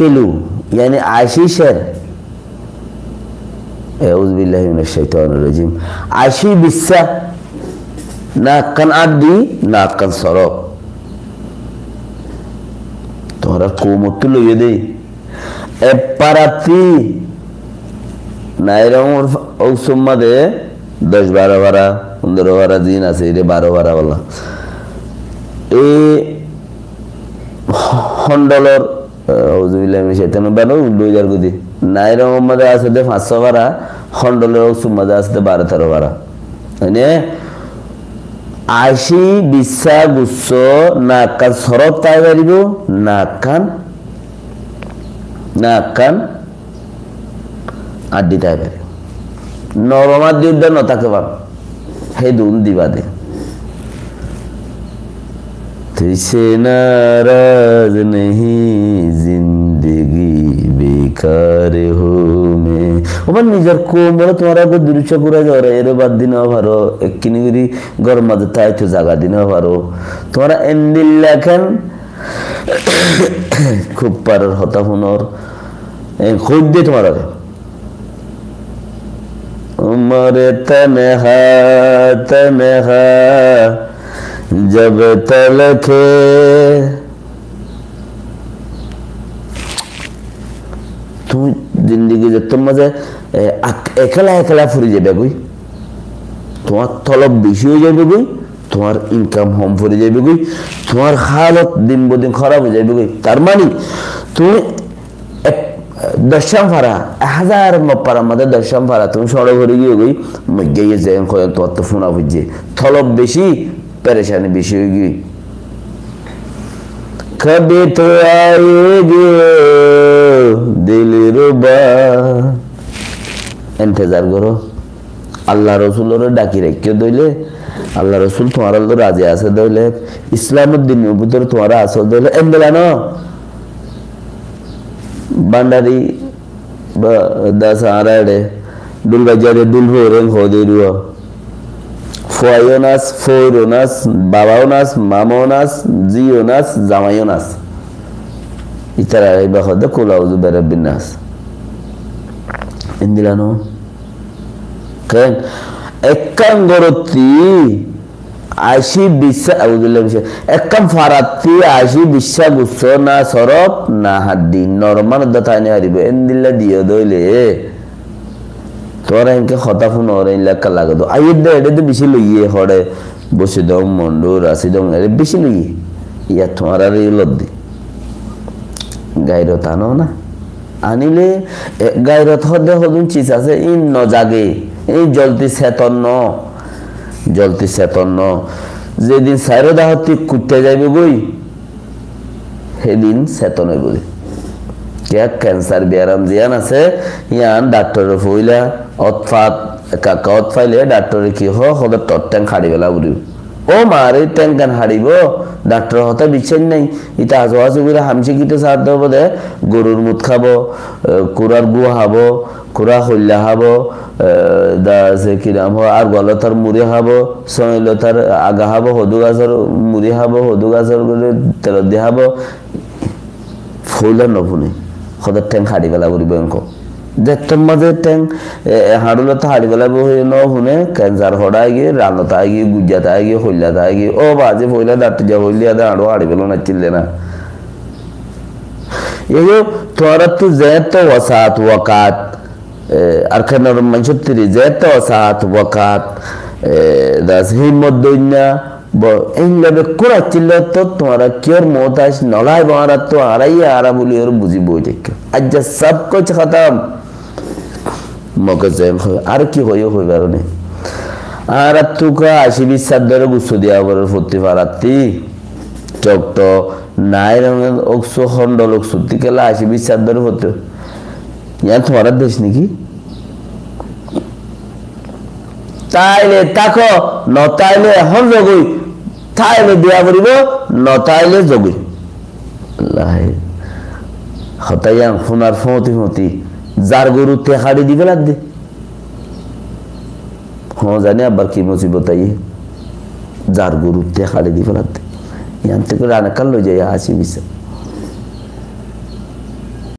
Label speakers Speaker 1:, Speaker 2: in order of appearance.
Speaker 1: আকিলু यानी আশিশের আউযু বিল্লাহি মিনাশ শাইতানির রাজিম আশি বিসা নাকান আদি নাকান সরব তোরা কোমত লইয়ে দে এপারাতি নাইরঙর ঔসম্মা দে 10-12 ভাড়া 15 ভাড়া দিন আছে রে 12 ভাড়া বলা এই হন্ডলর আউযু বিল্লাহি মিনাশ শাইতানির বানো 2000 গদি নাইরঙর মধ্যে আছে দে 500 ভাড়া হন্ডলর ঔসম্মা দে আছে 12-13 ভাড়া মানে আশি বিসা গুচ্ছ নাকান সরব তাই পারিব নাকান আড্ডি তাই পারিব নরম আড্ডি উদ্যান নতাকে পাব হে দুন দিবা দে তুইসে নারাজ নেহি জিন্দগি বেকার হো মে ওমান নিজের কোমল তোমার আগে দুরুচা পুরা যাওয়ার এর বাদ দিন ভারো এককিনি করি গরম মাঝে তাই তো জাগা দিন ভারো তোমরা এন্দিল লেখেন খুব পারার হতা ফোনর খুব দিয়ে তোমার আগে উমরে তনহা जब तलखे তুমি জিন্দিগি যে তোর মাঝে একলা একলা ফুরি যাবে কই তোমার তলব বেশি হয়ে যাবে কই তোমার ইনকাম কম ফুরি যাবে কই তোমার হালত দিন বদিন খারাপ হয়ে যাবে কই তার মানে তুমি দশম ফারা 1000 মপারা মধ্যে দশম ফারা তুমি সড়ক ঘুরে গিয়ে কই গিয়ে যায় তোমার তো ফোনা বুঝছে তলব বেশি परेशानी बेशी होगी कभी तो आएगी दिल रुबा इंतजार करो अल्लाह रसूल डाकी रखियो दइले अल्लाह रसूल तुम्हारा तो राजी आसे दइले इस्लामुद्दीन उबुतर तुम्हारा आसे दइले एंदला न बांडारी दस आराडे दुल बाजारे दुल भोरें हो देरुआ ফয়নাস ফয়রোনাস বাবাওনাস মামোনাস জিওনাস জামায়োনাস ইতারা ইবা হদে কুলাউযু বিরাব্বিন নাস ইন্দিলানো কেন এককাম গরতি আশি বিশা আউযুবিল্লাহি মিনাশ এককাম ফারাতি আশি বিশা গুচ্ছ না সরব না হাদ্দি নরমান দতানে হারিবে ইন্দিল্লা দিও দইলে তোরা ইনকে কথা ফোন ওরে লেখা লাগে তো আইদে এডে তো বেশি লইয়ে হড়ে বসে দম মন্ডু রাশি দম এর বেশি লইয়ে ইয়া তোমারা রে লদ্দি গায়রত আনো না আনিলে গায়রত হদে হদুন চিজ আছে ইন ন জাগে এই জলতি চেতন যেদিন সাইরো দাহতি কুটতে যাইবে গই সেদিন চেতন হইব क्या कैंसर बेराम जियान আছে ইয়ান ডাক্তার ফইলা অতফাত কাকা অতফাইলে ডাক্তার কি হদে টট্যাং খাড়ি বেলা বুড়ি ও মারে ট্যাঙ্কান হাড়িব ডাক্তার হতা বিচ্ছেন নাই ইটা আজওয়াজ করে হামসি কিতে সাথ দেব দে গরুর মুত খাবো কুরার গু হাবো কুরা হইলা হাবো দা সে কি নাম আর গলতার মুড়ি হাবো সইলতার আগা হাবো হদু গাছর মুড়ি হাবো হদু গাছর করে তেল দি হাবো ফইলা নবুনি খদ ট্যাঙ্ক হাড়ি বেলা করিব অঙ্ক দেখতাম মাঝে ট্যাঙ্ক হাড়ুলো তো হাড়ি বেলা বই ন হুনে ক্যান্সার হড়াই গিয়ে রান্নতা গিয়ে গুজাতা গিয়ে হইলাতা গিয়ে ও বাজে ফইলা ডাক্তার যা হইলিয়া দা হাড়ো হাড়ি বেলা না চিল্লে না এগো তোরা তো যেত ওয়াসাত ওয়াকাত আরখানের মানসুত্রি যেত ওয়াসাত ওয়াকাত দাস হিম্মত দইনা এইভাবে কোরা চিল্লে তো তোমারা কিয়র মোহতাজ নলায় বারা তো আড়াইয়া আরা বলি ওর বুঝি বই দেখ আজ যা সব কুছ খতম মকে জেম আর কি হইও হইবার নেই আর তুকা 80-20 ধরে গুছো দিয়া বড় ফুটি পারাতি চকট নাই রঙের অক্সো খন্ডল অক্সো তিকেলা 80-20 ধরে হতো ইয়া তোমার দেশ নাকি তাইলে তাকো নতাইলে এখন জগই তাইলে বিয়া করিব নতাইলে জগই আল্লাহ হতায়ান ফোনার ফতি যার গরু তে হাড়ি দিবে লাগ দে হ্যাঁ জানি আবার কি মুসিবত আইয়ে যার গরু তে হাড়ি দিবে লাগ দে ইয়ান থেকে রানা কাল লই যায় 80-20